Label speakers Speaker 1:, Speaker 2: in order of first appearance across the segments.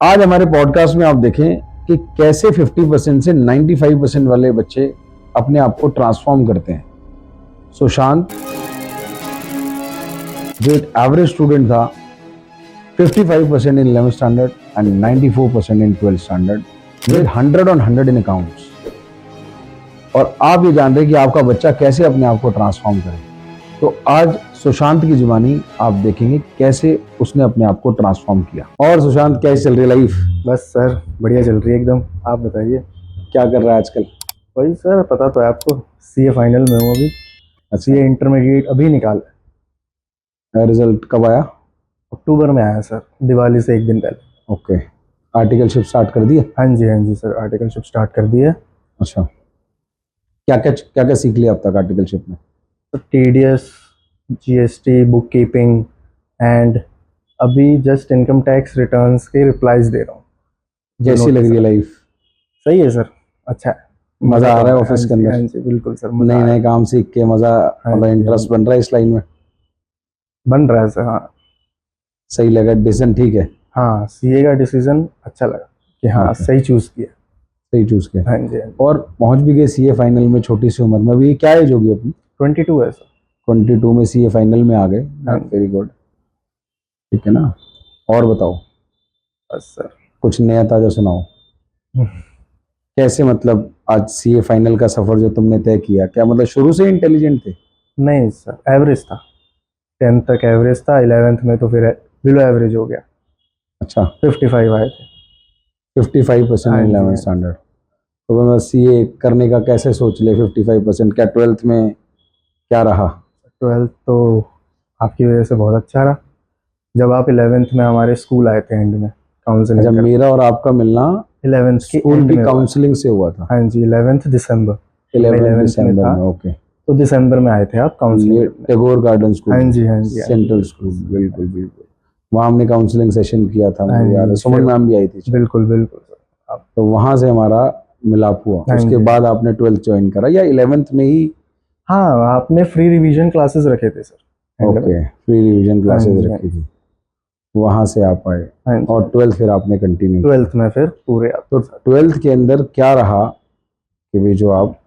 Speaker 1: आज हमारे पॉडकास्ट में आप देखें कि कैसे 50% से 95% वाले बच्चे अपने आप को ट्रांसफॉर्म करते हैं। सुशांत जो एक एवरेज स्टूडेंट था, 55% इन 11th standard and 94% in 12th standard with 100 on 100 in accounts. और आप ये जान रहे हैं कि आपका बच्चा कैसे अपने आप को ट्रांसफॉर्म करे। तो आज सुशांत की जुबानी आप देखेंगे कैसे उसने अपने आप को ट्रांसफॉर्म किया। और सुशांत, कैसे चल रही है लाइफ?
Speaker 2: बस सर, बढ़िया चल रही है एकदम। आप बताइए
Speaker 1: क्या कर रहा है आजकल?
Speaker 2: वही सर, पता तो है आपको, सीए फाइनल में हूँ अभी। सीए इंटरमीडिएट अभी निकाला।
Speaker 1: रिजल्ट कब आया?
Speaker 2: अक्टूबर में आया सर, दिवाली से एक दिन पहले।
Speaker 1: ओके, आर्टिकलशिप स्टार्ट कर दिए?
Speaker 2: हाँ जी सर, आर्टिकलशिप स्टार्ट कर दी है।
Speaker 1: अच्छा, क्या क्या सीख लिया अब तक आर्टिकलशिप में?
Speaker 2: तो TDS, GST, book keeping and अभी जस्ट इनकम टैक्स रिटर्न्स के रिप्लाईज दे रहा हूँ।
Speaker 1: कैसी लग रही है लाइफ?
Speaker 2: सही है सर, अच्छा है।
Speaker 1: मजा आ रहा है ऑफिस के अंदर?
Speaker 2: हाँ जी बिल्कुल सर,
Speaker 1: नए नए काम सीख के मजा, मतलब इंटरेस्ट बन रहा है इस लाइन में?
Speaker 2: बन रहा है सर। हाँ
Speaker 1: सही लगा, डिसीजन ठीक है?
Speaker 2: हाँ, सीए का डिसीजन अच्छा लगा कि हाँ सही चूज किया।
Speaker 1: सही चूज किया।
Speaker 2: हाँ जी।
Speaker 1: और पहुंच भी गए सीए फाइनल में छोटी सी उम्र में। अभी क्या एज होगी अपनी?
Speaker 2: 22 है सर।
Speaker 1: 22 में सीए फाइनल में आ गए। वेरी गुड, ठीक है ना। और बताओ,
Speaker 2: बस सर
Speaker 1: कुछ नया ताजा सुनाओ। कैसे, मतलब आज सीए फाइनल का सफर जो तुमने तय किया, क्या मतलब शुरू से इंटेलिजेंट थे?
Speaker 2: नहीं सर, एवरेज था। 10th तक एवरेज था, 11th में तो फिर बिलो एवरेज हो गया।
Speaker 1: अच्छा,
Speaker 2: 55 आए थे।
Speaker 1: 55% इन 11th स्टैंडर्ड। तो मैं सीए करने का कैसे सोच ले 55%? क्या 12th में क्या रहा?
Speaker 2: 12th तो आपकी वजह से बहुत अच्छा रहा। जब आप 11th में हमारे स्कूल आए थे एंड में काउंसलिंग।
Speaker 1: जब मेरा और आपका मिलना
Speaker 2: 11th के
Speaker 1: स्कूल
Speaker 2: एंड
Speaker 1: की
Speaker 2: में
Speaker 1: काउंसलिंग से हुआ था?
Speaker 2: हाँ जी, 11th दिसंबर।
Speaker 1: 11th दिसंबर में, ओके।
Speaker 2: तो दिसंबर में आए थे आप काउंसलिंग।
Speaker 1: Tagore garden school?
Speaker 2: हाँ जी
Speaker 1: सेंट्रल स्कूल, बिल्कुल बिल्कुल। वहाँ हमने काउंसलिंग सेशन किया था, मुझे याद है। सुमन मैम भी आई थी।
Speaker 2: बिल्कुल बिल्कुल सर।
Speaker 1: तो वहाँ से हमारा मिलाप हुआ। उसके बाद आपने 12th ज्वाइन करा या 11th में ही?
Speaker 2: हाँ, आपने फ्री रिवीजन क्लासेस रखे थे sir.
Speaker 1: Okay, free revision classes रखी थी, वहां से आप आए। और 12th फिर आपने कंटिन्यू?
Speaker 2: 12th में फिर पूरे आप।
Speaker 1: तो 12th के अंदर क्या रहा कि भाई जो आप,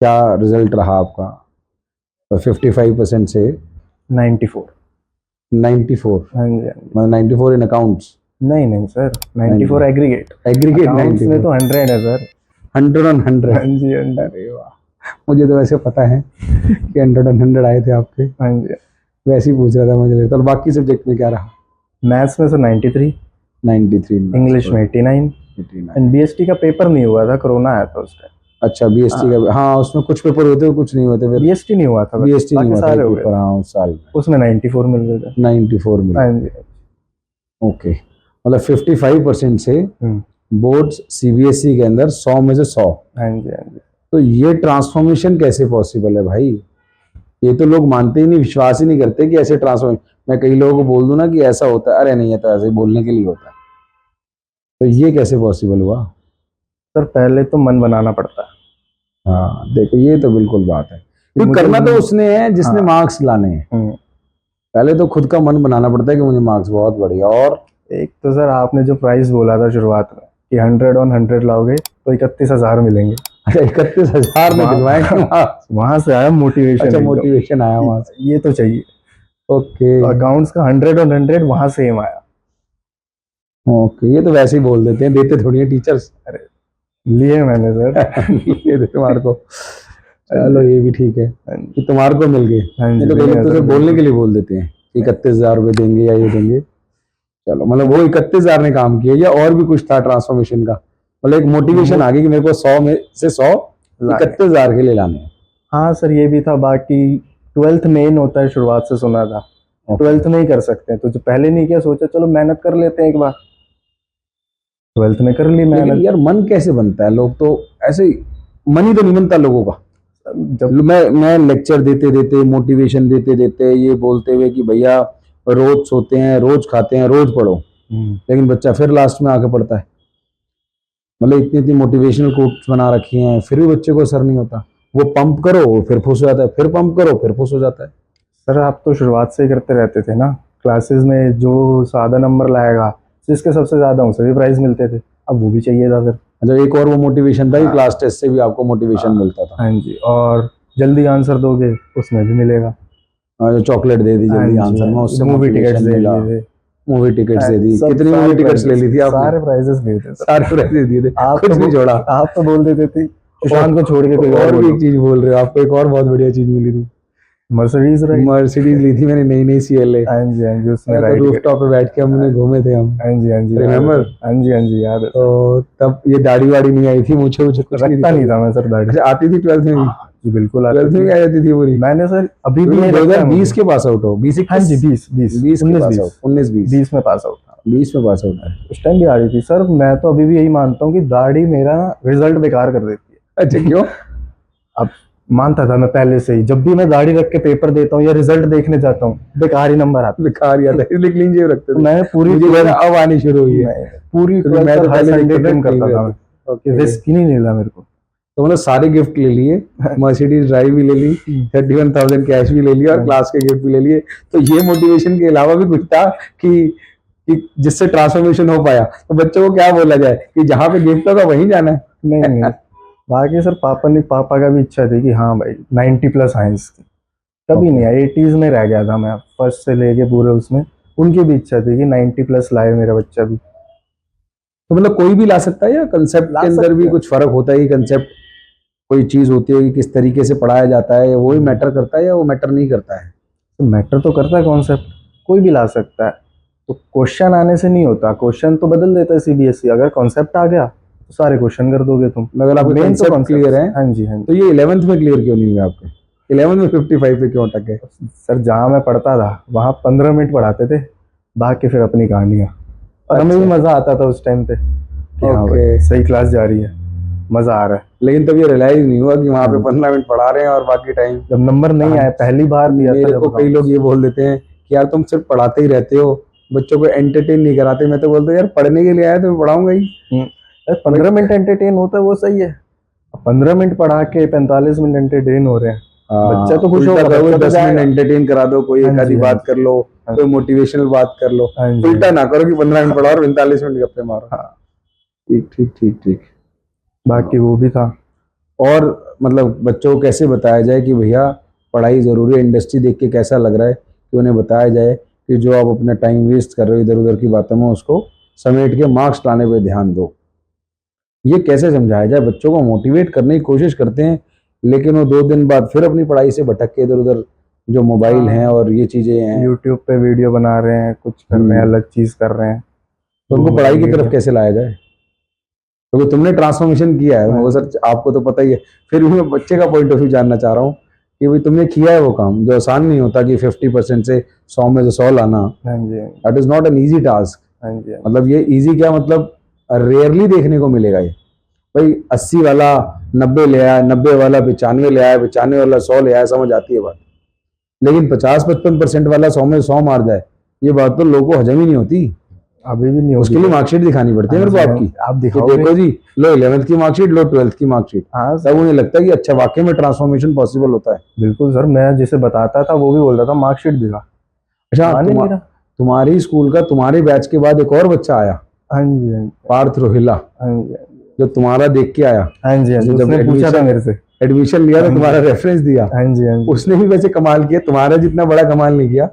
Speaker 1: क्या रिजल्ट रहा आपका? तो 55% से
Speaker 2: 94।
Speaker 1: 94?
Speaker 2: हाँ जी।
Speaker 1: मतलब 94 इन अकाउंट्स?
Speaker 2: नहीं सर, 94 एग्रीगेट।
Speaker 1: एग्रीगेट 94
Speaker 2: में तो 100 है सर।
Speaker 1: 100 on 100?
Speaker 2: हाँ जी।
Speaker 1: अरे वाह, मुझे तो वैसे पता है कि 100 on 100 आए थे आपके।
Speaker 2: हाँ जी।
Speaker 1: वैसे ही पूछ रहा था मुझे। तो बाकी सब्जेक्ट में क्या रहा?
Speaker 2: मैथ्स में सर 93,
Speaker 1: 93,
Speaker 2: इंग्लिश में 89 एंड बीएसटी का पेपर नहीं हुआ था, कोरोना आया था उस टाइम।
Speaker 1: अच्छा, बीएसटी का? हाँ, उसमें कुछ पेपर होते हैं, कुछ नहीं होते। फिर
Speaker 2: बीएसटी नहीं हुआ था,
Speaker 1: बीएसटी नहीं हुआ था
Speaker 2: सारे
Speaker 1: पेपर। हाँ, उस साल में
Speaker 2: उसमें 94 मिल गए थे।
Speaker 1: 94 मिल गए। ओके, मतलब 55% से बोर्ड्स सीबीएसई के अंदर 100 में से 100।
Speaker 2: हाँ जी।
Speaker 1: तो ये ट्रांसफॉर्मेशन कैसे पॉसिबल है भाई? ये तो लोग मानते ही नहीं, विश्वास ही नहीं करते कि ऐसे ट्रांसफॉर्मेशन। मैं कई लोगों को बोल दूं ना कि ऐसा होता है, अरे नहीं, है तो ऐसे बोलने के लिए होता है। तो ये कैसे पॉसिबल हुआ?
Speaker 2: सर पहले तो मन बनाना पड़ता है।
Speaker 1: हाँ देखो, ये तो बिल्कुल बात है, क्योंकि करना तो उसने है जिसने मार्क्स लाने हैं। पहले तो खुद का मन बनाना पड़ता है कि मुझे मार्क्स बहुत बढ़िया। और
Speaker 2: एक तो सर आपने जो प्राइस बोला था शुरुआत में कि 100 on 100 लाओगे तो 31,000 मिलेंगे।
Speaker 1: अच्छा, 31,000 में दिलवाएंगे?
Speaker 2: वहां से आया मोटिवेशन।
Speaker 1: अच्छा, मोटिवेशन आया वहां से।
Speaker 2: ये तो चाहिए।
Speaker 1: ओके,
Speaker 2: अकाउंट्स का 100 on 100 वहां से एम आया।
Speaker 1: ओके, ये तो वैसे ही बोल देते हैं, देते थोड़ी है टीचर्स।
Speaker 2: अरे लिए मैंने सर।
Speaker 1: ये दे तुम्हारे को। चलो, ये भी ठीक है कि तुम्हारे को मिल गए। नहीं तो कई लोग तो बोलने के लिए बोल देते हैं 31,000 रुपए देंगे या ये देंगे। चलो, मतलब वो 31,000 ने काम किया या और भी कुछ था ट्रांसफॉर्मेशन का? मतलब एक मोटिवेशन आ गई कि मेरे को 100 में से 100 31,000 के लिए लाने हैं।
Speaker 2: हाँ सर, ये भी था। बाकी 12th मेन होता है, शुरुआत से सुना था 12th में ही कर सकते हैं। तो जो पहले नहीं किया, सोचा चलो मेहनत कर लेते हैं एक बार। 12th में कर ली मेहनत।
Speaker 1: लेकिन यार, मन कैसे बनता है? लोग तो ऐसे, मन ही तो नहीं बनता लोगों का।
Speaker 2: जब
Speaker 1: मैं लेक्चर देते देते, मोटिवेशन देते देते, ये बोलते हुए कि भैया रोज सोते हैं, रोज खाते हैं, रोज पढ़ो, लेकिन बच्चा फिर लास्ट में आके पढ़ता है। मतलब इतनी इतनी मोटिवेशनल कोट्स बना रखी हैं, फिर भी बच्चे को असर नहीं होता। वो पंप करो फिर फुस हो जाता है, फिर पंप करो फिर फुस हो जाता है।
Speaker 2: सर आप तो शुरुआत से ही करते रहते थे ना। क्लासेस में जो सादा नंबर लाएगा जिसके सबसे ज्यादा उनसे भी प्राइज मिलते थे, अब वो भी चाहिए था फिर।
Speaker 1: अच्छा, एक और वो मोटिवेशन था कि
Speaker 2: हाँ।
Speaker 1: क्लास टेस्ट से भी आपको मोटिवेशन मिलता था।
Speaker 2: हाँ जी, और जल्दी आंसर दोगे उसमें भी मिलेगा।
Speaker 1: हाँ, जो चॉकलेट दे दी
Speaker 2: हाँ
Speaker 1: जल्दी
Speaker 2: जी,
Speaker 1: आंसर में,
Speaker 2: हाँ जी,
Speaker 1: उससे
Speaker 2: मूवी टिकट्स
Speaker 1: मोटिवेशन
Speaker 2: दे
Speaker 1: मिला।
Speaker 2: दिए थे।
Speaker 1: मूवी टिकट्स
Speaker 2: हाँ
Speaker 1: दे
Speaker 2: जी,
Speaker 1: दी,
Speaker 2: सब
Speaker 1: कितनी मूवी
Speaker 2: सारे
Speaker 1: टिकट्स ले
Speaker 2: प्राइजेस,
Speaker 1: ली थी आपने?
Speaker 2: सारे प्राइजेस दिए थे सर।
Speaker 1: सारे प्राइजेस दिए थे,
Speaker 2: आप
Speaker 1: कुछ
Speaker 2: तो
Speaker 1: नहीं छोड़ा।
Speaker 2: आप तो बोल देते थे सुशांत को छोड़ के कोई और
Speaker 1: और भी एक
Speaker 2: बोलो।
Speaker 1: चीज बोल रहे हो, आपको एक और बहुत बढ़िया चीज मिली थी।
Speaker 2: Mercedes ride.
Speaker 1: मर्सिडीज ली थी मैंने, नई नई CLA।
Speaker 2: हाँ जी, हाँ जी, उसमें
Speaker 1: तो
Speaker 2: राइड
Speaker 1: रूफ टॉप पे बैठ के हमने घूमे थे हम।
Speaker 2: हाँ जी, हाँ जी, याद है
Speaker 1: रिमेम्बर?
Speaker 2: सर। हाँ जी, हाँ जी, याद है सर।
Speaker 1: तो तब ये दाढ़ी वाड़ी नहीं आई थी, मुझे कुछ नहीं
Speaker 2: रखता
Speaker 1: दिखा
Speaker 2: नहीं
Speaker 1: था।
Speaker 2: था मैं सर दाढ़ी।
Speaker 1: अच्छा, आती थी 12th में भी?
Speaker 2: जी बिल्कुल आती
Speaker 1: 12th में
Speaker 2: थी।
Speaker 1: भी आ जाती थी पूरी?
Speaker 2: मैंने सर अभी भी
Speaker 1: तो
Speaker 2: नहीं रखा है
Speaker 1: 2020
Speaker 2: मुझे।
Speaker 1: के पास आउट हो? 20
Speaker 2: हाँ जी, 20
Speaker 1: 20 के
Speaker 2: 19
Speaker 1: पास
Speaker 2: 20
Speaker 1: आउट, 19 20
Speaker 2: 20 में पास आउट था।
Speaker 1: 20 में पास आउट है।
Speaker 2: उस टाइम भी आ रही थी सर। मैं तो अभी भी यही मानता हूँ कि दाढ़ी मेरा रिजल्ट बेकार कर देती है।
Speaker 1: अच्छा, क्यों?
Speaker 2: अब मानता था मैं पहले से ही, जब भी मैं दाढ़ी रख के पेपर देता हूँ या रिजल्ट देखने जाता हूँ, बेकार ही नंबर आता
Speaker 1: बेकार याद है, इसलिए क्लीन शेव रखते
Speaker 2: है। तो
Speaker 1: थे।
Speaker 2: मैं पूरी
Speaker 1: मुझे लगा
Speaker 2: 12th
Speaker 1: अब आनी शुरू हुई है,
Speaker 2: नहीं, पूरी
Speaker 1: क्योंकि
Speaker 2: 12th
Speaker 1: मैं तो
Speaker 2: हर
Speaker 1: पहले
Speaker 2: संडे
Speaker 1: देखता था
Speaker 2: ट्रिम
Speaker 1: clean
Speaker 2: करता था
Speaker 1: रहते
Speaker 2: मैं।
Speaker 1: थे। ओके।
Speaker 2: रिस्क ही नहीं लेना मेरे को।
Speaker 1: तो मतलब सारे गिफ्ट ले लिए, मर्सिडीज ड्राइव भी ले ली, 31,000 कैश भी ले लिया और क्लास के गिफ्ट भी ले लिए। तो ये मोटिवेशन के अलावा भी कुछ था कि जिससे ट्रांसफॉर्मेशन हो पाया? तो बच्चों को क्या बोला जाए कि जहाँ पे गिफ्ट होगा वहीं जाना है?
Speaker 2: नहीं नहीं, बाकी सर पापा का भी इच्छा थी कि हाँ भाई 90 प्लस आए इसकी। कभी
Speaker 1: Okay.
Speaker 2: नहीं आया, 80s में रह गया था मैं फर्स्ट से लेके पूरे उसमें। उनकी भी इच्छा थी कि 90 प्लस लाए मेरा बच्चा भी।
Speaker 1: तो मतलब कोई भी ला सकता है या कंसेप्ट
Speaker 2: ला
Speaker 1: के अंदर
Speaker 2: सकते
Speaker 1: भी
Speaker 2: हैं।
Speaker 1: कुछ फर्क होता है? कि कंसेप्ट कोई चीज होती है कि किस तरीके से पढ़ाया जाता है, वो ही मैटर करता है या वो मैटर नहीं करता है?
Speaker 2: तो मैटर तो करता है कॉन्सेप्ट, कोई भी ला सकता है। तो क्वेश्चन आने से नहीं होता, क्वेश्चन तो बदल देता है सीबीएसई। अगर कॉन्सेप्ट आ गया तो सारे क्वेश्चन कर दोगे तुम।
Speaker 1: अगर आपके
Speaker 2: मेन तो
Speaker 1: कंसेप्ट क्लियर है,
Speaker 2: हाँ जी, हाँ जी।
Speaker 1: तो ये 11th में क्लियर क्यों नहीं हुए आपके? 11th में 55 पे क्यों अटके?
Speaker 2: सर जहाँ मैं पढ़ता था वहाँ 15 मिनट पढ़ाते थे, बाकी फिर अपनी कहानियाँ। और हमें भी
Speaker 1: अच्छा।
Speaker 2: मज़ा आता था उस टाइम पे कि हाँ
Speaker 1: ओके।
Speaker 2: भाई सही क्लास जा रही है, मज़ा आ रहा है।
Speaker 1: लेकिन तब ये रियलाइज नहीं हुआ कि वहाँ पे 15 मिनट पढ़ा रहे हैं और बाकी टाइम?
Speaker 2: जब नंबर नहीं आए, पहली बार दिया था
Speaker 1: मेरे
Speaker 2: जब
Speaker 1: को कई लोग ये बोल देते हैं कि यार तुम सिर्फ पढ़ाते ही रहते हो, बच्चों को एंटरटेन नहीं कराते। मैं तो बोलता हूँ यार पढ़ने के लिए आया तो मैं पढ़ाऊंगा ही।
Speaker 2: 15 मिनट एंटरटेन होता है वो सही है। 15 मिनट पढ़ा के 45 मिनट एंटरटेन हो रहे हैं, बच्चा तो खुश
Speaker 1: उल्टा
Speaker 2: होगा,
Speaker 1: करो,
Speaker 2: बच्चा तो
Speaker 1: 10 मिनट
Speaker 2: जाएगा।
Speaker 1: एंटरटेन करा दो, कोई
Speaker 2: हाँ
Speaker 1: एक आधी
Speaker 2: जी, हाँ
Speaker 1: बात
Speaker 2: जी,
Speaker 1: कर लो,
Speaker 2: हाँ
Speaker 1: कोई मोटिवेशनल बात कर लो।
Speaker 2: हाँ जी,
Speaker 1: उल्टा ना करो कि 15 मिनट पढ़ाओ और 45 मिनट गप्पे मारो।
Speaker 2: हाँ।
Speaker 1: ठीक ठीक ठीक ठीक।
Speaker 2: बाकी वो भी था।
Speaker 1: और मतलब बच्चों को कैसे बताया जाए कि भैया पढ़ाई ज़रूरी है? इंडस्ट्री देख के कैसा लग रहा है कि उन्हें बताया जाए कि जो आप अपना टाइम वेस्ट कर रहे हो इधर उधर की बातों में, उसको समेट के मार्क्स लाने पे ध्यान दो? ये कैसे समझाया जाए? बच्चों को मोटिवेट करने की कोशिश करते हैं, लेकिन वो 2 दिन बाद फिर अपनी पढ़ाई से भटक के इधर उधर जो मोबाइल हैं और ये चीज़ें हैं,
Speaker 2: यूट्यूब पे वीडियो बना रहे हैं, कुछ कर रहे हैं, अलग चीज कर रहे हैं।
Speaker 1: तो उनको
Speaker 2: वो
Speaker 1: पढ़ाई की तरफ
Speaker 2: मीडिया।
Speaker 1: कैसे लाया जाए? क्योंकि तुमने ट्रांसफॉर्मेशन किया है, वो सर आपको तो पता ही है। फिर भी मैं बच्चे का पॉइंट ऑफ व्यू जानना चाह रहा हूँ कि भाई तुमने किया है वो काम जो आसान नहीं होता, कि 50% से 100 में से 100 लाना।
Speaker 2: हाँ जी,
Speaker 1: that is not an easy task.
Speaker 2: हाँ जी,
Speaker 1: मतलब ये इजी क्या, मतलब रेयरली देखने को मिलेगा ये। भाई 80 वाला 90 ले आया, 90 वाला 95 ले आया, 95 वाला 100 ले आया, समझ आती है बात। लेकिन 50-55% वाला 100 में 100 मार जाए, ये बात तो लोगों को हजम ही नहीं होती।
Speaker 2: अभी भी नहीं
Speaker 1: उसके
Speaker 2: होगी
Speaker 1: लिए
Speaker 2: सर।
Speaker 1: मार्कशीट दिखानी पड़ती है मेरे को
Speaker 2: हाँ जी,
Speaker 1: आपकी,
Speaker 2: आप
Speaker 1: कि
Speaker 2: दिखाओगे।
Speaker 1: देखो जी, लो 11th की मार्कशीट, लो 12th की मार्कशीट।
Speaker 2: हाँ
Speaker 1: तब उन्हें लगता है कि अच्छा वाकई में ट्रांसफॉर्मेशन पॉसिबल होता है।
Speaker 2: बिल्कुल सर, मैं जिसे बताता था वो भी बोलता था मार्कशीट दिखा।
Speaker 1: अच्छा,
Speaker 2: मान ही नहीं रहा।
Speaker 1: तुम्हारी स्कूल का तुम्हारे बैच के बाद एक और बच्चा आया,
Speaker 2: हाँ जी, हाँ जी,
Speaker 1: पार्थ रोहिला,
Speaker 2: हाँ जी,
Speaker 1: जो तुम्हारा देख के आया।
Speaker 2: हाँ जी, हाँ जी,
Speaker 1: जब
Speaker 2: उसने पूछा था मेरे से।
Speaker 1: एडमिशन लिया तो तुम्हारा रेफरेंस दिया।
Speaker 2: हाँ जी, हाँ जी।
Speaker 1: उसने भी वैसे कमाल किया, तुम्हारा जितना बड़ा कमाल नहीं किया।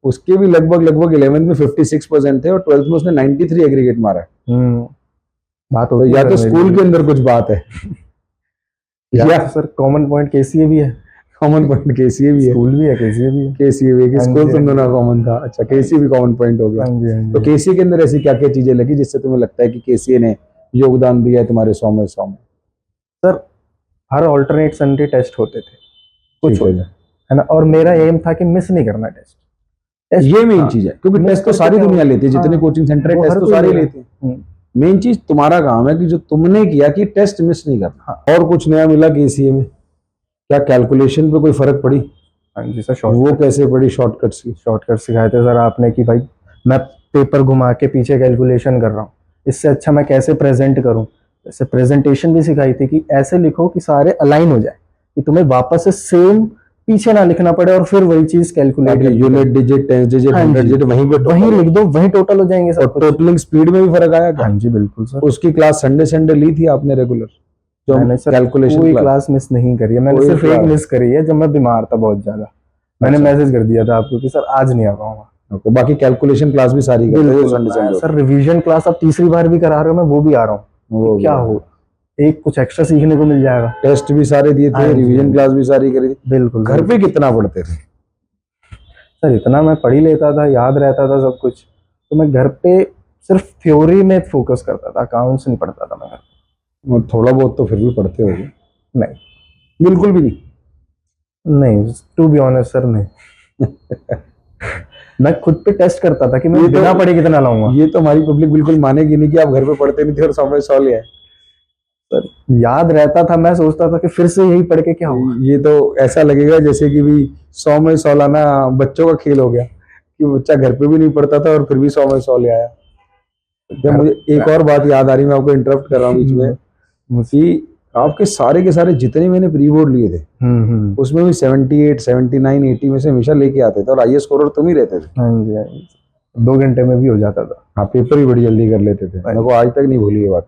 Speaker 1: उसके भी लगभग 11th में 56% थे और 12th में उसने 93 एग्रीगेट मारा है।
Speaker 2: बात
Speaker 1: तो
Speaker 2: होती है
Speaker 1: या
Speaker 2: सर
Speaker 1: तो
Speaker 2: मेरी।
Speaker 1: स्कूल के अंदर कुछ बात है
Speaker 2: या तो सर कॉमन पॉइंट केसीए भी है,
Speaker 1: कॉमन पॉइंट केसीए भी है।
Speaker 2: स्कूल भी है, केसीए भी है।
Speaker 1: केसीए भी है,
Speaker 2: हाँ
Speaker 1: स्कूल
Speaker 2: जी,
Speaker 1: तुम
Speaker 2: हाँ
Speaker 1: दोनों
Speaker 2: जी।
Speaker 1: कॉमन था। अच्छा, केसीए भी कॉमन पॉइंट हो गया।
Speaker 2: हाँ जी, हाँ
Speaker 1: तो
Speaker 2: जी।
Speaker 1: केसीए के अंदर ऐसी क्या क्या चीजें लगी जिससे तुम्हें लगता है कि केसीए ने योगदान दिया है तुम्हारे 100 में 100 में?
Speaker 2: सर हर ऑल्टरनेट संडे टेस्ट होते थे, कुछ
Speaker 1: ठीक है
Speaker 2: होते है ना, और मेरा एम था कि मिस नहीं करना टेस्ट।
Speaker 1: ये मेन
Speaker 2: हाँ,
Speaker 1: चीज है, क्योंकि
Speaker 2: मिस
Speaker 1: टेस्ट तो
Speaker 2: करके
Speaker 1: सारी
Speaker 2: क्या
Speaker 1: दुनिया
Speaker 2: होगा?
Speaker 1: लेती है, जितने
Speaker 2: हाँ,
Speaker 1: कोचिंग सेंटर है
Speaker 2: वो
Speaker 1: टेस्ट
Speaker 2: हर
Speaker 1: तो
Speaker 2: कोई
Speaker 1: सारे
Speaker 2: लेगा।
Speaker 1: लेते हैं। मेन चीज तुम्हारा काम है कि जो तुमने किया कि टेस्ट मिस नहीं करना।
Speaker 2: हाँ।
Speaker 1: और कुछ नया मिला केसीए में? क्या कैलकुलेशन पे कोई फर्क पड़ी?
Speaker 2: हाँ जी सर,
Speaker 1: वो कैसे पड़ी? शॉर्टकट्स की
Speaker 2: शॉर्टकट सिखाए थे सर आपने कि भाई मैं पेपर घुमा के पीछे कैलकुलेशन कर रहा हूँ, इससे अच्छा मैं कैसे प्रेजेंट करूँ। जैसे प्रेजेंटेशन भी सिखाई थी कि ऐसे लिखो कि सारे अलाइन हो जाए, कि तुम्हें वापस से सेम पीछे ना लिखना पड़े और फिर वही चीज कैलकुलेट
Speaker 1: ताकि यूनिट डिजिट, टेंस डिजिट,
Speaker 2: हाँ
Speaker 1: हंड्रेड
Speaker 2: जी।
Speaker 1: डिजिट वहीं पे
Speaker 2: वही लिख दो, वही टोटल हो जाएंगे सब
Speaker 1: और
Speaker 2: कुछ।
Speaker 1: टोटलिंग स्पीड में भी फर्क आया क्या?
Speaker 2: हाँ जी बिल्कुल सर।
Speaker 1: उसकी क्लास संडे संडे ली थी आपने रेगुलर, जो
Speaker 2: मैंने सर
Speaker 1: कैलकुलेशन
Speaker 2: कोई
Speaker 1: क्लास?
Speaker 2: क्लास मिस नहीं करी है, मैंने
Speaker 1: कोई
Speaker 2: सिर्फ एक
Speaker 1: क्लास?
Speaker 2: मिस करी है जब मैं बीमार था बहुत ज्यादा। मैंने
Speaker 1: अच्छा,
Speaker 2: मैसेज कर दिया था आपको कि सर आज नहीं आ पाऊंगा।
Speaker 1: ओके। बाकी कैलकुलेशन क्लास भी सारी करते हो
Speaker 2: बिल्कुल।
Speaker 1: संडे
Speaker 2: मैं
Speaker 1: संडे?
Speaker 2: सर रिवीजन क्लास अब तीसरी बार भी करा रहे हो, मैं वो भी आ रहा हूँ
Speaker 1: वो
Speaker 2: कि क्या हो, एक कुछ एक्स्ट्रा सीखने को मिल जाएगा।
Speaker 1: टेस्ट भी सारे दिए
Speaker 2: हाँ
Speaker 1: थे,
Speaker 2: जी,
Speaker 1: रिवीजन
Speaker 2: हाँ
Speaker 1: क्लास भी सारी करी थी।
Speaker 2: बिल्कुल
Speaker 1: घर पे
Speaker 2: बिल्कुल।
Speaker 1: कितना पढ़ते थे?
Speaker 2: सर इतना मैं पढ़ ही लेता था, याद रहता था सब कुछ। तो मैं घर पे सिर्फ थ्योरी में फोकस करता था, अकाउंट्स नहीं पढ़ता था मैं घर
Speaker 1: वो थोड़ा बहुत तो फिर भी पढ़ते होगे?
Speaker 2: पे। नहीं,
Speaker 1: बिल्कुल भी नहीं?
Speaker 2: नहीं टू बी ऑनेस्ट सर नहीं। मैं खुद पे टेस्ट करता था कि मैं
Speaker 1: ये
Speaker 2: बिना
Speaker 1: तो
Speaker 2: पढ़े कितना लाऊंगा।
Speaker 1: ये तो हमारी पब्लिक बिल्कुल मानेगी नहीं कि आप घर पे पढ़ते नहीं थे और समय सौ लिया है।
Speaker 2: सर याद रहता था, मैं सोचता था कि फिर से यही पढ़ के क्या होगा।
Speaker 1: ये तो ऐसा लगेगा जैसे कि भी 100 में 100 लाना बच्चों का खेल हो गया, कि बच्चा घर पे भी नहीं पढ़ता था और फिर भी 100 में 100 ले आया। जब
Speaker 2: घर
Speaker 1: मुझे एक और बात याद आ रही, मैं आपको इंटरप्ट कर रहा हूँ बीच में,
Speaker 2: मुझे
Speaker 1: कि आपके सारे के सारे जितने मैंने प्री बोर्ड लिए थे उसमें भी 78, 79, 80 में से हमेशा लेके आते थे, और हाईएस्ट स्कोरर तुम ही रहते थे।
Speaker 2: हाँ जी हाँ जी। 2 घंटे में भी हो जाता था।
Speaker 1: हाँ, पेपर भी बड़ी जल्दी कर लेते थे, मेरे को आज तक नहीं भूली ये बात।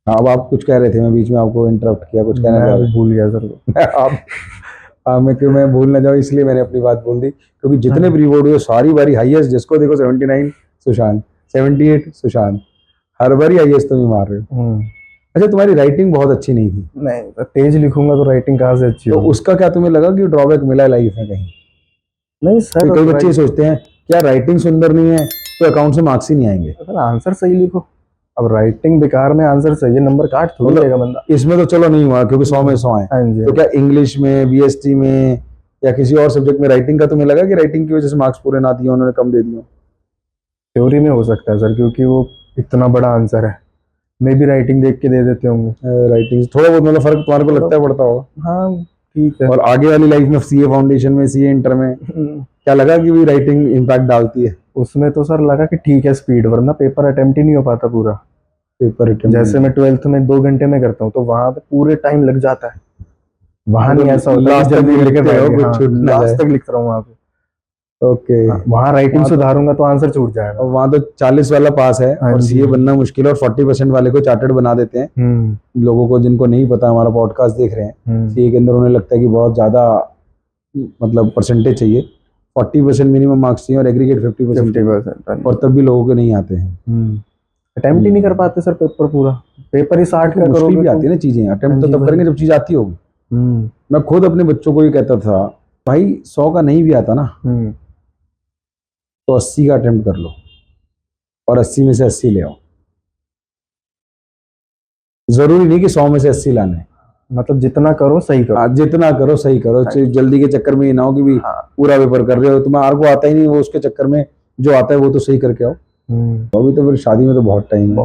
Speaker 1: हाँ, अब आप कुछ कह रहे थे, मैं बीच में आपको इंटरप्ट किया, कुछ कहना
Speaker 2: मैं
Speaker 1: चाह
Speaker 2: अभी
Speaker 1: रहे
Speaker 2: भूल गया सर।
Speaker 1: थे? मैं भूल ना जाऊँ इसलिए मैंने अपनी बात बोल दी, क्योंकि जितने प्री बोर्ड हुए सारी बारी हाईएस्ट जिसको देखो 79 सुशांत, 78 सुशांत, हर बारी हाईएस्ट तुम ही मार रहे हो। अच्छा, तुम्हारी राइटिंग बहुत अच्छी नहीं थी,
Speaker 2: नहीं तो तेज लिखूंगा तो राइटिंग कहाँ से अच्छी
Speaker 1: तो
Speaker 2: होगी।
Speaker 1: उसका क्या तुम्हें लगा कि ड्रॉबैक मिला लाइफ में कहीं?
Speaker 2: नहीं
Speaker 1: कि
Speaker 2: सर
Speaker 1: कई बच्चे ये सोचते हैं क्या राइटिंग सुंदर नहीं है तो अकाउंट से मार्क्स ही नहीं आएंगे।
Speaker 2: सर आंसर सही लिखो। अब राइटिंग बेकार में आंसर सही है, नंबर काट थोड़ी
Speaker 1: मतलब
Speaker 2: देगा बंदा।
Speaker 1: इसमें तो चलो नहीं हुआ क्योंकि 100 में 100 है,
Speaker 2: हाँ जी
Speaker 1: तो क्या इंग्लिश में, बीएसटी में या किसी और सब्जेक्ट में राइटिंग का तुम्हें लगा कि राइटिंग की वजह से मार्क्स पूरे ना दिए, उन्होंने कम दे दिए?
Speaker 2: थ्योरी में हो सकता है सर, क्योंकि वो इतना बड़ा आंसर है, मे भी राइटिंग देख के दे देते होंगे।
Speaker 1: राइटिंग थोड़ा बहुत मतलब फर्क तुम्हारे को लगता है पड़ता होगा?
Speaker 2: हाँ ठीक है।
Speaker 1: और आगे वाली लाइफ में सीए फाउंडेशन में, सीए इंटर में क्या लगा कि भी राइटिंग इम्पैक्ट डालती है?
Speaker 2: उसमें तो सर लगा कि ठीक है स्पीड, वरना पेपर अटेम्प्ट ही नहीं हो पाता पूरा।
Speaker 1: पेपर
Speaker 2: जैसे मैं 12th में 2 घंटे में करता हूँ तो वहां पे पूरे टाइम लग जाता है। वहां नहीं ऐसा होता
Speaker 1: लास्ट
Speaker 2: कि
Speaker 1: तक
Speaker 2: जल्दी लिख के
Speaker 1: लिखते
Speaker 2: बैठ
Speaker 1: हो,
Speaker 2: गए।
Speaker 1: कुछ
Speaker 2: हाँ
Speaker 1: छूट ना
Speaker 2: लास्ट
Speaker 1: जाए।
Speaker 2: तक लिख रहा हूँ वहां पे।
Speaker 1: ओके।
Speaker 2: हाँ, वहां राइटिंग
Speaker 1: वहाँ तो
Speaker 2: सुधारूंगा तो आंसर छूट जाएगा।
Speaker 1: और वहाँ तो 40 वाला पास है
Speaker 2: हाँ
Speaker 1: और
Speaker 2: जी।
Speaker 1: सीए बनना मुश्किल है, और 40% वाले को चार्टर्ड बना देते हैं। लोगों को जिनको नहीं पता, हमारा पॉडकास्ट देख रहे हैं, सीए के अंदर उन्हें लगता है कि बहुत ज़्यादा मतलब परसेंटेज चाहिए, 40% मिनिमम मार्क्स चाहिए और एग्रीगेट 50%,
Speaker 2: 50%।
Speaker 1: और तब भी लोगों के नहीं आते हैं।
Speaker 2: अटेम्प्ट ही नहीं कर पाते सर पेपर पूरा। पेपर ही 60
Speaker 1: तो
Speaker 2: का
Speaker 1: मुश्किल
Speaker 2: करोगे
Speaker 1: भी
Speaker 2: तो।
Speaker 1: आती है ना चीज़ें, अटेम्प्ट
Speaker 2: हाँ
Speaker 1: तो
Speaker 2: जी
Speaker 1: तब
Speaker 2: भाई।
Speaker 1: करेंगे जब चीज़ आती होगी। मैं खुद अपने बच्चों को ये कहता था, भाई 100 का नहीं भी आता ना तो 80 का अटेम्प्ट कर लो और 80 में से 80 ले आओ। जरूरी नहीं कि 100 में से 80 लाने हैं।
Speaker 2: मतलब जितना करो सही करो।
Speaker 1: जितना करो सही करो, जल्दी के चक्कर में ये ना हो कि भी
Speaker 2: हाँ।
Speaker 1: पूरा पेपर कर रहे हो, तुम्हारे को आता ही नहीं, वो उसके चक्कर में जो आता है वो तो सही करके आओ। अभी तो फिर शादी में तो बहुत टाइम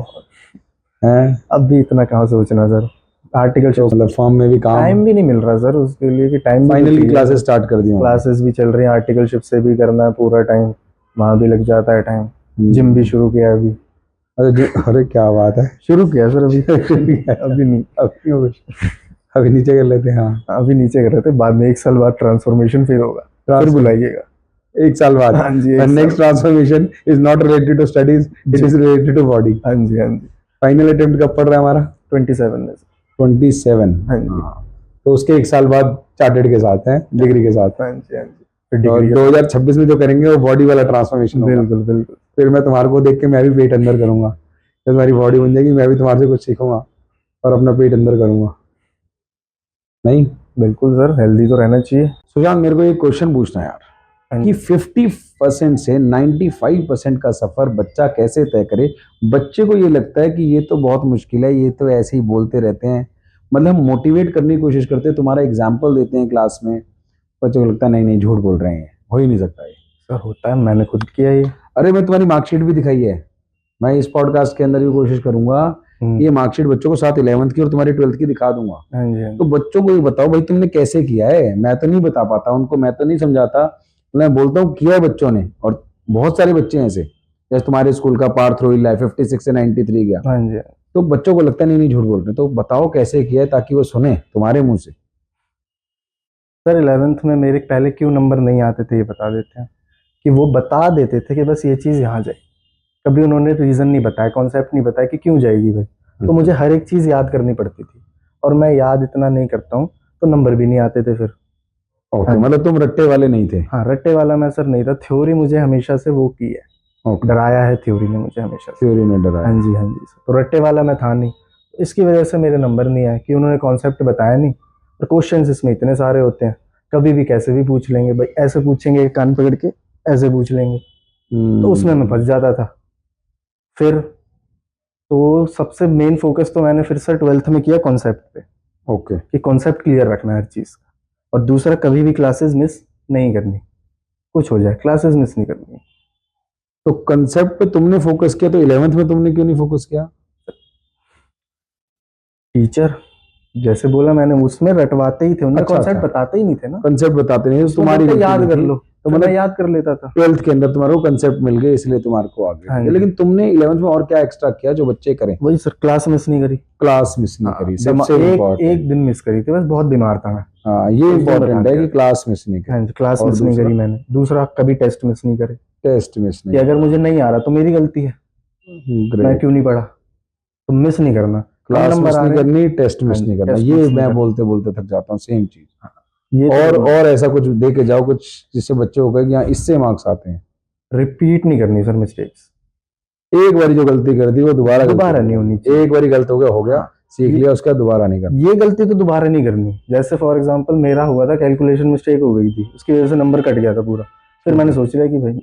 Speaker 1: है।
Speaker 2: अब भी इतना कहाँ सोचना सर। आर्टिकल
Speaker 1: तो मतलब फॉर्म में भी काम,
Speaker 2: टाइम भी नहीं मिल रहा सर उसके लिए कि टाइम भी
Speaker 1: फाइनली क्लासेस स्टार्ट कर दी होंगी।
Speaker 2: क्लासेस भी चल रही हैं, आर्टिकलशिप से भी करना है पूरा टाइम, वहां भी लग जाता है टाइम। जिम भी शुरू किया अभी।
Speaker 1: अरे क्या बात है,
Speaker 2: शुरू किया सर अभी। अभी नहीं,
Speaker 1: अभी नीचे कर लेते हैं। हाँ,
Speaker 2: अभी नीचे कर रहे थे, बाद में 1 साल बाद ट्रांसफॉर्मेशन फिर होगा, फिर बुलाइएगा।
Speaker 1: 1 साल बाद?
Speaker 2: हाँ जी।
Speaker 1: Next transformation is not related to studies, it is related to body.
Speaker 2: हाँ जी हाँ जी।
Speaker 1: फाइनल अटेम्प्ट कब पड़ रहा है हमारा?
Speaker 2: 27 में।
Speaker 1: 27।
Speaker 2: हाँ जी।
Speaker 1: तो उसके 1 साल बाद चार्टेड के साथ है, डिग्री के साथ।
Speaker 2: हाँ जी हाँ जी।
Speaker 1: और 2026 में जो करेंगे वो बॉडी वाला ट्रांसफॉर्मेशन होगा।
Speaker 2: बिल्कुल बिल्कुल।
Speaker 1: फिर मैं तुम्हारे को देख के मैं भी पेट अंदर करूंगा, जब तुम्हारी बॉडी बन जाएगी मैं भी तुम्हारे से कुछ सीखूंगा और अपना पेट अंदर करूंगा। नहीं?
Speaker 2: बिल्कुल सर, हेल्दी तो रहना चाहिए।
Speaker 1: सुशांत, मेरे को एक क्वेश्चन पूछना है यार, कि 50% से 95% का सफर बच्चा कैसे तय करे? बच्चे को ये लगता है कि ये तो बहुत मुश्किल है, ये तो ऐसे ही बोलते रहते हैं, मतलब हम मोटिवेट करने की कोशिश करते हैं, तुम्हारा एग्जाम्पल देते हैं क्लास में, बच्चे को लगता है नहीं नहीं झूठ बोल रहे हैं, हो ही नहीं सकता ये।
Speaker 2: सर होता है, मैंने खुद किया ये।
Speaker 1: अरे मैं तुम्हारी मार्कशीट भी दिखाई है, मैं इस पॉडकास्ट के अंदर भी कोशिश करूंगा ये मार्कशीट बच्चों को साथ 11th की और तुम्हारी 12th की दिखा दूंगा।
Speaker 2: हाँ जी।
Speaker 1: तो बच्चों को ये बताओ भाई तुमने कैसे किया है, मैं तो नहीं बता पाता उनको, मैं तो नहीं समझाता, मैं बोलता हूँ किया है बच्चों ने, और बहुत सारे बच्चे हैं ऐसे, जैसे तुम्हारे स्कूल का पार्थ रोहिल है 56 से 93 गया।
Speaker 2: हाँ जी।
Speaker 1: तो बच्चों को लगता है नहीं नहीं झूठ बोल रहे, तो बताओ कैसे किया है ताकि वो सुने तुम्हारे मुंह से।
Speaker 2: सर 11th में मेरे पहले क्यों नंबर नहीं आते थे ये बता देते हैं कि वो बता देते थे कि बस ये चीज़ यहाँ जाए, कभी उन्होंने रीज़न नहीं बताया, कॉन्सेप्ट नहीं बताया कि क्यों जाएगी भाई। तो मुझे हर एक चीज़ याद करनी पड़ती थी, और मैं याद इतना नहीं करता हूँ, तो नंबर भी नहीं आते थे फिर।
Speaker 1: ओके,
Speaker 2: हाँ।
Speaker 1: मतलब तुम रट्टे वाले नहीं थे।
Speaker 2: हाँ, रट्टे वाला मैं सर नहीं था। थ्योरी मुझे हमेशा से वो की है,
Speaker 1: ओके,
Speaker 2: डराया है थ्योरी ने मुझे हमेशा से।
Speaker 1: थ्योरी ने डराया।
Speaker 2: हाँ जी, हाँ जी सर। तो रट्टे वाला मैं था नहीं, तो इसकी वजह से मेरे नंबर नहीं आए कि उन्होंने कॉन्सेप्ट बताया नहीं, और क्वेश्चंस इसमें इतने सारे होते हैं, कभी भी कैसे भी पूछ लेंगे भाई, ऐसे पूछेंगे कान पकड़ के, ऐसे पूछ लेंगे, तो उसमें मैं फंस जाता था। फिर तो सबसे मेन फोकस तो मैंने फिर सर 12th में किया कॉन्सेप्ट पे,
Speaker 1: ओके,
Speaker 2: कि कॉन्सेप्ट क्लियर रखना है हर चीज़ का, और दूसरा कभी भी क्लासेस मिस नहीं करनी, कुछ हो जाए क्लासेस मिस नहीं करनी।
Speaker 1: तो कंसेप्ट पे तुमने फोकस किया, तो 11th में तुमने क्यों नहीं फोकस किया?
Speaker 2: टीचर जैसे बोला मैंने, उसमें रटवाते ही थे, उनमें
Speaker 1: अच्छा,
Speaker 2: कॉन्सेप्ट
Speaker 1: अच्छा।
Speaker 2: बताते ही नहीं थे ना,
Speaker 1: कंसेप्ट बताते नहीं, तो
Speaker 2: उसमें
Speaker 1: तुम्हारी
Speaker 2: बोलते
Speaker 1: गलती
Speaker 2: याद
Speaker 1: नहीं
Speaker 2: कर
Speaker 1: थी।
Speaker 2: लो,
Speaker 1: तो
Speaker 2: तो मैं
Speaker 1: मतलब
Speaker 2: याद कर लेता था।
Speaker 1: 12th के अंदर तुम्हारे को कंसेप्ट मिल गए, इसलिए तुम्हारे को आ गए,
Speaker 2: हाँ
Speaker 1: ठीक है।
Speaker 2: जी,
Speaker 1: लेकिन तुमने 11th में और क्या एक्स्ट्रा किया जो बच्चे करें?
Speaker 2: वही सर, क्लास मिस नहीं करी।
Speaker 1: क्लास मिस नहीं
Speaker 2: हाँ,
Speaker 1: करी, सबसे
Speaker 2: एक
Speaker 1: इम्पोर्टेंट।
Speaker 2: एक दिन मिस करी थी बस, बहुत बीमार था मैं,
Speaker 1: हाँ, ये
Speaker 2: उस दिन बता
Speaker 1: इम्पोर्टेंट है
Speaker 2: दिया
Speaker 1: कि
Speaker 2: था।
Speaker 1: क्लास मिस नहीं
Speaker 2: हाँ
Speaker 1: करी।
Speaker 2: जी, क्लास
Speaker 1: और
Speaker 2: मिस नहीं
Speaker 1: दूसरा
Speaker 2: करी मैंने। दूसरा, कभी टेस्ट मिस नहीं करे,
Speaker 1: टेस्ट मिस
Speaker 2: कि
Speaker 1: नहीं
Speaker 2: अगर
Speaker 1: करा।
Speaker 2: मुझे नहीं आ रहा तो मेरी गलती है, मैं
Speaker 1: ग्रेट।
Speaker 2: क्यों नहीं पढ़ा, तो मिस नहीं करना। कम
Speaker 1: क्लास
Speaker 2: नंबर
Speaker 1: मिस
Speaker 2: आ
Speaker 1: नहीं
Speaker 2: रहे हैं,
Speaker 1: करनी, टेस्ट
Speaker 2: हाँ
Speaker 1: मिस
Speaker 2: जी,
Speaker 1: नहीं करना,
Speaker 2: टेस्ट
Speaker 1: ये
Speaker 2: मिस नहीं
Speaker 1: मैं
Speaker 2: करना।
Speaker 1: बोलते बोलते थक जाता हूँ, सेम चीज।
Speaker 2: ये तो
Speaker 1: और ऐसा कुछ दे के जाओ कुछ जिससे बच्चे हो गए कि हाँ इससे मार्क्स आते हैं।
Speaker 2: रिपीट नहीं करनी सर मिस्टेक्स,
Speaker 1: एक बारी जो गलती कर दी वो दोबारा गलती
Speaker 2: दोबारा
Speaker 1: नहीं
Speaker 2: नहीं होनी
Speaker 1: करनी।
Speaker 2: चाहिए।
Speaker 1: एक बारी गलत हो गया,
Speaker 2: हाँ,
Speaker 1: सीख
Speaker 2: ये
Speaker 1: लिया, उसका दोबारा नहीं करना।
Speaker 2: ये गलती तो दोबारा नहीं करनी। जैसे फॉर एग्जांपल मेरा हुआ था, कैलकुलेशन मिस्टेक हो गई थी, उसकी वजह से नंबर कट गया था पूरा। फिर
Speaker 1: ठीक
Speaker 2: मैंने
Speaker 1: है,
Speaker 2: सोच लिया कि भाई
Speaker 1: ये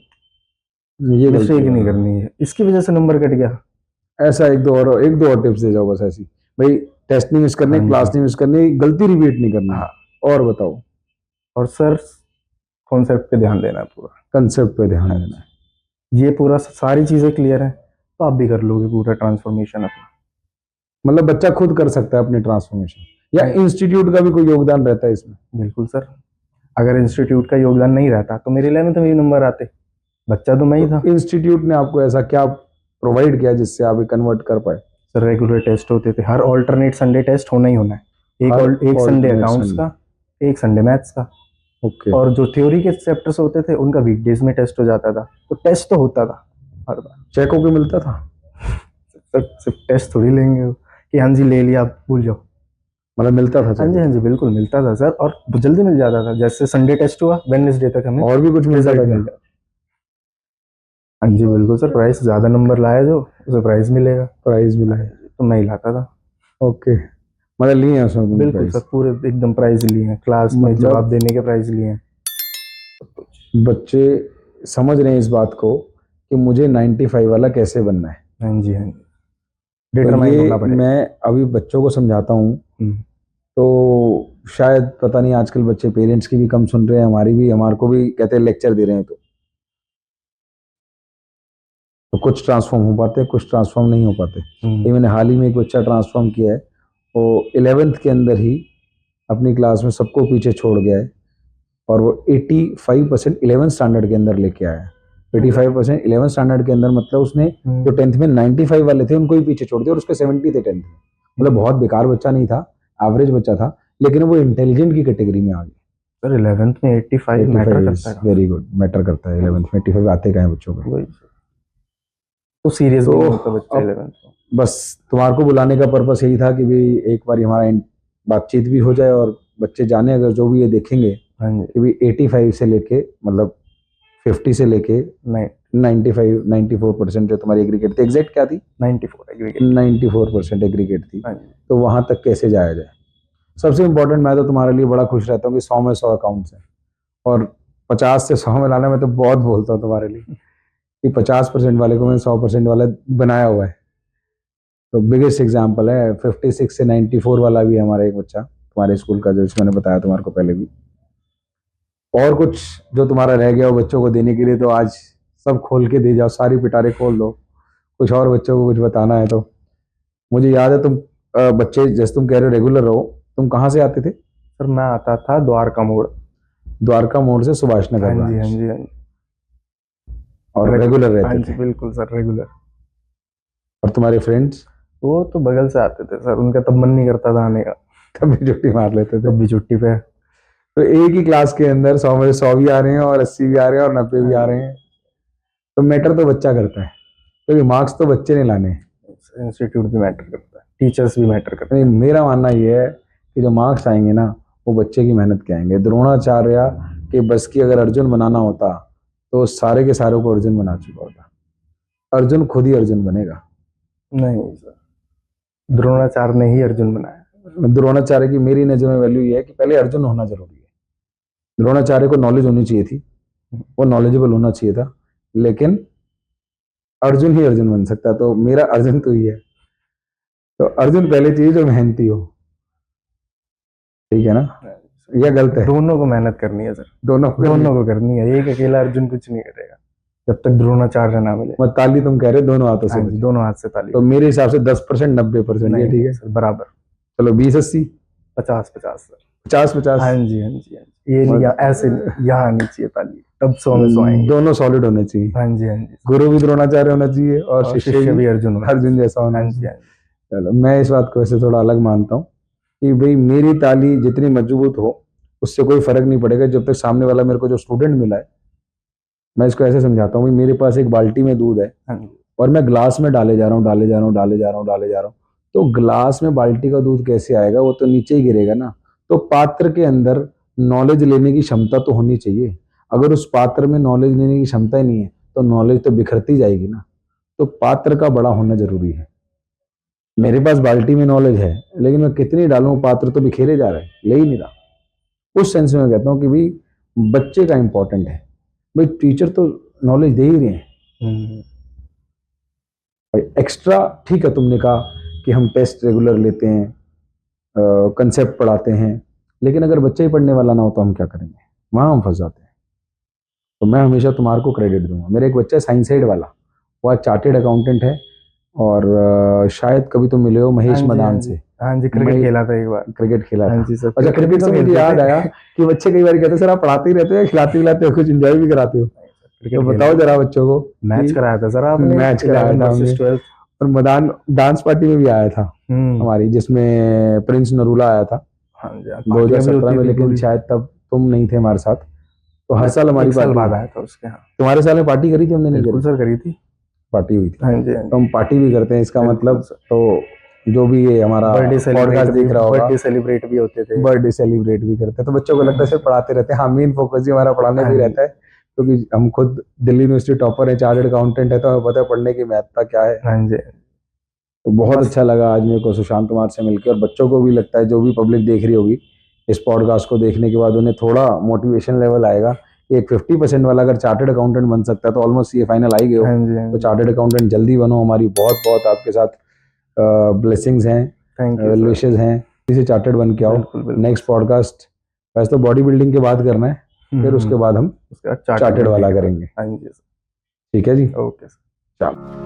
Speaker 1: गलती
Speaker 2: मिस्टेक
Speaker 1: हो
Speaker 2: नहीं
Speaker 1: रहा
Speaker 2: करनी है, इसकी वजह से नंबर कट गया।
Speaker 1: है। ऐसा एक दो और टिप्स दे जाओ बस ऐसी। भाई टेस्ट नहीं मिस करनी,
Speaker 2: हाँ
Speaker 1: क्लास
Speaker 2: जी।
Speaker 1: नहीं मिस करनी, गलती रिपीट नहीं करनी।
Speaker 2: हाँ,
Speaker 1: और बताओ।
Speaker 2: और सर कॉन्सेप्ट पे ध्यान देना है पूरा।
Speaker 1: कंसेप्ट पे ध्यान
Speaker 2: हाँ
Speaker 1: देना है।
Speaker 2: जी, ये पूरा सारी चीजें क्लियर है, तो आप भी कर लोगे पूरा ट्रांसफॉर्मेशन अपना।
Speaker 1: मतलब बच्चा खुद कर सकता है अपनी ट्रांसफॉर्मेशन, या
Speaker 2: हाँ,
Speaker 1: इंस्टीट्यूट का भी कोई योगदान रहता है इसमें?
Speaker 2: बिल्कुल सर। अगर इंस्टीट्यूट का योगदान नहीं रहता तो मेरे 11th में भी नंबर आते, बच्चा तो मैं ही
Speaker 1: तो
Speaker 2: था।
Speaker 1: इंस्टीट्यूट ने आपको ऐसा क्या प्रोवाइड किया जिससे आप कन्वर्ट कर पाए?
Speaker 2: सर रेगुलर टेस्ट होते थे, हर ऑल्टरनेट संडे टेस्ट होना ही होना है।
Speaker 1: हर
Speaker 2: एक संडे
Speaker 1: ऑल्टरनेट
Speaker 2: अकाउंट्स
Speaker 1: संडे।
Speaker 2: का, एक संडे मैथ्स का।
Speaker 1: ओके।
Speaker 2: और जो थ्योरी के चैप्टर्स होते थे उनका वीकडेज में टेस्ट हो जाता था, तो टेस्ट तो होता था हर बार।
Speaker 1: चेक होके मिलता था?
Speaker 2: सर सिर्फ टेस्ट थोड़ी लेंगे वो, कि हाँ जी ले लिया आप भूल जाओ।
Speaker 1: मतलब मिलता था
Speaker 2: हाँ
Speaker 1: चेक
Speaker 2: जी, हाँ
Speaker 1: होके?
Speaker 2: जी बिल्कुल मिलता था सर, और जल्दी मिल जाता था। जैसे संडे टेस्ट हुआ, वेडनेसडे तक हमें
Speaker 1: और भी कुछ मिलता था
Speaker 2: रिजल्ट
Speaker 1: क्या?
Speaker 2: मिल जाता। हाँ जी बिल्कुल सर, प्राइस ज़्यादा नंबर लाया जो उसे प्राइस मिलेगा।
Speaker 1: प्राइज
Speaker 2: हाँ
Speaker 1: मिला है?
Speaker 2: जी, तो मैं ही लाता था।
Speaker 1: ओके, मतलब लिए हैं उसमें तुमने
Speaker 2: बिल्कुल सर,
Speaker 1: प्राइज?
Speaker 2: पूरे एकदम प्राइज लिए हैं, क्लास में
Speaker 1: मतलब
Speaker 2: जवाब देने के प्राइज लिए हैं।
Speaker 1: बच्चे समझ रहे हैं इस बात को कि मुझे 95 वाला कैसे बनना है।
Speaker 2: हाँ जी, हाँ जी,
Speaker 1: तो
Speaker 2: डिटरमाइंड होना
Speaker 1: ये
Speaker 2: पड़ेगा।
Speaker 1: मैं अभी बच्चों को समझाता हूँ।
Speaker 2: हम्म,
Speaker 1: तो शायद पता नहीं आजकल बच्चे पेरेंट्स की भी कम सुन रहे हैं, हमारी भी, हमारे को भी कहते हैं लेक्चर दे रहे हैं। तो कुछ ट्रांसफॉर्म हो पाते हैं, कुछ ट्रांसफॉर्म नहीं हो पाते। ये मैंने हाल ही में एक बच्चा ट्रांसफॉर्म किया है, वो 11th के अंदर ही अपनी क्लास में सबको पीछे छोड़ गया है, और वो 85% 11th स्टैंडर्ड के अंदर लेके आया है। 85% 11th स्टैंडर्ड के अंदर, मतलब उसने जो 10th में 95 वाले थे उनको ही पीछे छोड़ दिया, और उसके 70 थे 10th में। मतलब बहुत बेकार बच्चा नहीं था, एवरेज बच्चा था, लेकिन वो इंटेलिजेंट की कैटेगरी में आ गया।
Speaker 2: सर 11th में 85 मैटर
Speaker 1: 85
Speaker 2: करता
Speaker 1: इज
Speaker 2: है
Speaker 1: वेरी
Speaker 2: काफी।
Speaker 1: गुड, मैटर करता है। 11th में 85 आते कहाँ हैं बच्चों के?
Speaker 2: वही सर। तो सीरियस भी
Speaker 1: तो
Speaker 2: नहीं होता बच्चा
Speaker 1: अब
Speaker 2: 11th में।
Speaker 1: बस तुम्हारे को बुलाने का पर्पस यही था कि भाई एक बार हमारा बातचीत भी हो जाए, और बच्चे जाने अगर जो भी ये देखेंगे
Speaker 2: हाँ जी,
Speaker 1: कि भाई 85 से लेके, मतलब 50 से लेके
Speaker 2: नहीं
Speaker 1: 95 94% जो तुम्हारी एग्रीगेट थी, एग्जैक्ट क्या थी?
Speaker 2: 94 एग्रीगेट।
Speaker 1: 94% एग्रीगेट थी।
Speaker 2: हाँ जी,
Speaker 1: तो वहां तक कैसे जाया जाए? सबसे इंपॉर्टेंट, मैं तो तुम्हारे लिए बड़ा खुश रहता हूँ कि 100 में 100 अकाउंट्स हैं, और 50 से 100 में लाना मैं तो बहुत बोलता हूँ तुम्हारे लिए कि 50% वाले को मैंने 100% वाला बनाया हुआ है। तो बिगेस्ट एग्जाम्पल है 56 से 94 वाला भी है हमारा एक बच्चा तुम्हारे स्कूल का, जो मैंने बताया तुम्हारे को पहले भी। और कुछ जो तुम्हारा रह गया हो बच्चों को देने के लिए, तो आज सब खोल के दे जाओ, सारी पिटारे खोल दो। कुछ और बच्चों को कुछ बताना है तो। मुझे याद है तुम बच्चे जैसे तुम कह रहे हो रेगुलर रहो, तुम कहाँ से आते थे?
Speaker 2: सर मैं आता था द्वारका मोड़।
Speaker 1: द्वारका मोड़ से सुभाष नगर
Speaker 2: हाँ जी, हाँ
Speaker 1: ब्रांच,
Speaker 2: जी, हाँ जी,
Speaker 1: और रेगुलर
Speaker 2: हाँ
Speaker 1: रहते
Speaker 2: जी
Speaker 1: थे?
Speaker 2: बिल्कुल सर, रेगुलर।
Speaker 1: और तुम्हारे फ्रेंड्स?
Speaker 2: वो तो बगल से आते थे सर, उनका तब मन नहीं करता था आने का,
Speaker 1: तब भी छुट्टी मार लेते थे?
Speaker 2: तब भी छुट्टी पे।
Speaker 1: तो एक ही क्लास के अंदर 100 में 100 भी आ रहे हैं और 80 भी आ रहे हैं और 90 भी आ रहे हैं। तो मैटर तो बच्चा करता है, क्योंकि मार्क्स तो बच्चे ने लाने हैं।
Speaker 2: इंस्टीट्यूट भी मैटर करता है, टीचर्स भी मैटर करते
Speaker 1: नहीं, मेरा मानना ये है कि जो मार्क्स आएंगे ना वो बच्चे की मेहनत के आएंगे। द्रोणाचार्य के बस की अगर अर्जुन बनाना होता तो सारे के सारों को अर्जुन बना चुका होता। अर्जुन खुद ही अर्जुन बनेगा।
Speaker 2: हैं। नहीं सर, द्रोणाचार्य ने ही अर्जुन बनाया।
Speaker 1: द्रोणाचार्य की मेरी नजर में वैल्यू ये है कि पहले अर्जुन होना जरूरी है। द्रोणाचार्य को नॉलेज होनी चाहिए थी, वो नॉलेजेबल होना चाहिए था, लेकिन अर्जुन ही अर्जुन बन सकता है। तो मेरा अर्जुन तो ही है। तो अर्जुन पहले चाहिए जो मेहनती हो, ठीक है ना, या गलत है?
Speaker 2: दोनों को मेहनत करनी है सर,
Speaker 1: दोनों
Speaker 2: दोनों को करनी है, एक अकेला अर्जुन कुछ नहीं करेगा जब तक द्रोणाचार्य ना मिले।
Speaker 1: मत ताली तुम कह रहे हो दोनों हाथों से
Speaker 2: हाँ जी,
Speaker 1: बजे।
Speaker 2: दोनों हाथ से ताली।
Speaker 1: तो मेरे हिसाब से 10% 90% ये
Speaker 2: नहीं
Speaker 1: ठीक है।
Speaker 2: सर, बराबर।
Speaker 1: चलो 20-80
Speaker 2: 50-50 सर।
Speaker 1: 50-50
Speaker 2: हाँ जी, हाँ जी, हाँ जी। ये नहीं, ऐसे यहाँ आनी चाहिए ताली, तब 100 में 100 आएंगे।
Speaker 1: दोनों सॉलिड होने चाहिए।
Speaker 2: हाँ जी, हाँ जी।
Speaker 1: गुरु भी द्रोणाचार्य होना चाहिए और
Speaker 2: और
Speaker 1: शिष्य भी
Speaker 2: अर्जुन होना
Speaker 1: अर्जुन जैसा होना
Speaker 2: हाँ
Speaker 1: चाहिए।
Speaker 2: जी, हाँ जी।
Speaker 1: चलो, मैं इस बात को वैसे थोड़ा अलग मानता हूँ कि भाई मेरी ताली जितनी मजबूत हो उससे कोई फर्क नहीं पड़ेगा जब तक सामने वाला मेरे को जो स्टूडेंट मिला है। मैं इसको ऐसे समझाता हूँ, भाई मेरे पास एक बाल्टी में दूध है
Speaker 2: हाँ जी,
Speaker 1: और मैं ग्लास में डाले जा रहा हूँ, डाले जा रहा हूँ, डाले जा रहा हूँ, डाले जा रहा हूँ, तो ग्लास में बाल्टी का दूध कैसे आएगा? वो तो नीचे ही गिरेगा ना। तो पात्र के अंदर नॉलेज लेने की क्षमता तो होनी चाहिए। अगर उस पात्र में नॉलेज लेने की क्षमता ही नहीं है तो नॉलेज तो बिखरती जाएगी ना। तो पात्र का बड़ा होना जरूरी है। मेरे पास बाल्टी में नॉलेज है, लेकिन मैं कितनी डालूं, पात्र तो बिखेरे जा रहा है, ले ही नहीं रहा। उस सेंस में मैं कहता हूँ कि भाई बच्चे का इंपॉर्टेंट है। भाई टीचर तो नॉलेज दे ही रहे हैं, भाई एक्स्ट्रा ठीक है। तुमने कहा कि हम टेस्ट रेगुलर लेते हैं, कंसेप्ट पढ़ाते हैं, लेकिन अगर बच्चा ही पढ़ने वाला ना हो तो हम क्या करेंगे? वहां हम फंस जाते हैं। तो मैं हमेशा तुम्हारे को क्रेडिट दूंगा। मेरा एक बच्चा है साइंस साइड वाला, वो आज चार्टेड अकाउंटेंट है और शायद कभी तुम मिले हो महेश
Speaker 2: हाँ जी,
Speaker 1: मदान
Speaker 2: हाँ
Speaker 1: से।
Speaker 2: जी। हाँ जी, क्रिकेट
Speaker 1: मैं
Speaker 2: खेला था एक बार।
Speaker 1: क्रिकेट खेला
Speaker 2: हाँ
Speaker 1: था।
Speaker 2: जी सर,
Speaker 1: अच्छा, क्रिकेट से मुझे याद आया कि बच्चे कई बार कहते हैं सर आप पढ़ाते ही रहते हो, खिलाते खिलाते हो, कुछ एंजॉय भी कराते हो।
Speaker 2: क्रिकेट
Speaker 1: तो बताओ जरा बच्चों को।
Speaker 2: मैच कराया था सर आपने,
Speaker 1: मैच कराया
Speaker 2: 11
Speaker 1: था
Speaker 2: वर्सेस
Speaker 1: हमने।
Speaker 2: 12।
Speaker 1: और मदान डांस पार्टी में भी आया था हमारी, जिसमें प्रिंस नरूला आया था
Speaker 2: हाँ जी, पार्टियां भी
Speaker 1: 2017
Speaker 2: होती
Speaker 1: में,
Speaker 2: थी
Speaker 1: लेकिन
Speaker 2: पूरी।
Speaker 1: शायद तब तुम नहीं थे हमारे साथ। तो हर साल हमारी
Speaker 2: एक साल
Speaker 1: पार्टी
Speaker 2: बाद आया था उसके। हाँ,
Speaker 1: तुम्हारे साल में पार्टी करी थी हमने? नहीं
Speaker 2: बिल्कुल
Speaker 1: करी?
Speaker 2: सर, करी थी।
Speaker 1: पार्टी हुई थी।
Speaker 2: हाँ जी, हाँ
Speaker 1: तो
Speaker 2: जी।
Speaker 1: हम पार्टी भी करते हैं, इसका
Speaker 2: बिल्कुल
Speaker 1: मतलब
Speaker 2: सर।
Speaker 1: तो जो भी ये हमारा
Speaker 2: बर्थडे सेलिब्रेट
Speaker 1: पॉडकास्ट
Speaker 2: भी,
Speaker 1: देख रहा होगा,
Speaker 2: बर्थडे सेलिब्रेट भी होते थे।
Speaker 1: बर्थडे सेलिब्रेट भी करते हैं। तो बच्चों को लगता है सिर्फ पढ़ाते रहते हैं। हाँ, मेन फोकस ही हमारा पढ़ाने पे ही रहता है, क्योंकि हम खुद दिल्ली यूनिवर्सिटी टॉपर है, चार्टर्ड अकाउंटेंट है, तो हमें पता है पढ़ने की महत्ता क्या है।
Speaker 2: हाँ जी।
Speaker 1: तो बहुत
Speaker 2: बस
Speaker 1: अच्छा लगा आज मेरे को सुशांत कुमार से मिलकर, और बच्चों को भी लगता है, जो भी पब्लिक देख रही होगी इस पॉडकास्ट को देखने के बाद, उन्हें थोड़ा मोटिवेशन लेवल आएगा। एक 50% वाला अगर चार्टर्ड अकाउंटेंट बन सकता है तो ऑलमोस्ट ये फाइनल आ ही गए हो।
Speaker 2: हाँ जी, हाँ
Speaker 1: तो
Speaker 2: जी।
Speaker 1: चार्टर्ड अकाउंटेंट जल्दी बनो। हमारी बहुत बहुत आपके साथ ब्लेसिंग्स हैं,
Speaker 2: thank you
Speaker 1: well
Speaker 2: sir.
Speaker 1: Wishes हैं। इसे चार्टर्ड बन के आओ।
Speaker 2: बिल्कुल बिल्कुल।
Speaker 1: नेक्स्ट पॉडकास्ट वैसे तो बॉडी बिल्डिंग की बात करना है, फिर उसके बाद हम
Speaker 2: उसके बाद
Speaker 1: चार्टर्ड वाला
Speaker 2: बनने के बाद।
Speaker 1: करेंगे।
Speaker 2: हाँ जी सर।
Speaker 1: ठीक है जी,
Speaker 2: ओके सर।
Speaker 1: चलो।